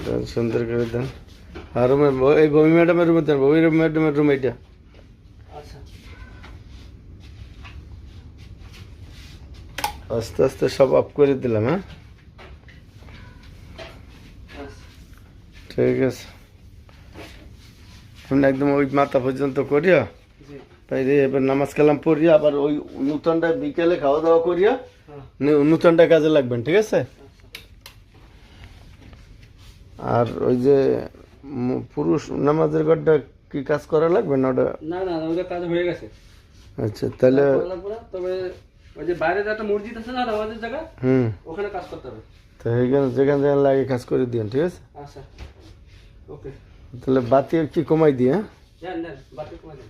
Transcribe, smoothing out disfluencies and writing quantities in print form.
দেন সুন্দর করে দেন। আর রুমে এই বমি ম্যাডামের রুমে দেন, বমি ম্যাডামের রুম এইটা। আচ্ছা আস্তে আস্তে সব অফ করে দিলাম। হ্যাঁ ঠিক আছে, এখন একদম ওই মাথা পর্যন্ত করিয়া জি তাই এবার নামাজ কালাম পড়িয়া আবার ওই নূতনটা বিকেলে খাওয়া দাওয়া করিয়া হ্যাঁ নূতনটা কাজে লাগবেন, ঠিক আছে? আর ওই যে পুরুষ নামাজের ঘরটা কি কাজ করা লাগবে না ওটা? না না ওদের কাজ হয়ে গেছে। আচ্ছা তাহলে করা লাগবে না, তবে ওই যে বাইরে যে একটা মসজিদ আছে না নামাজের জায়গা, ওখানে কাজ করতে হবে। তো এইখানে যেখানে যেখানে লাগে কাজ করে দিন, ঠিক আছে? আচ্ছা ওকে তাহলে বাতি কি কমাই দিয়ে? হ্যাঁ দেন দেন বাকি কমাই দেন।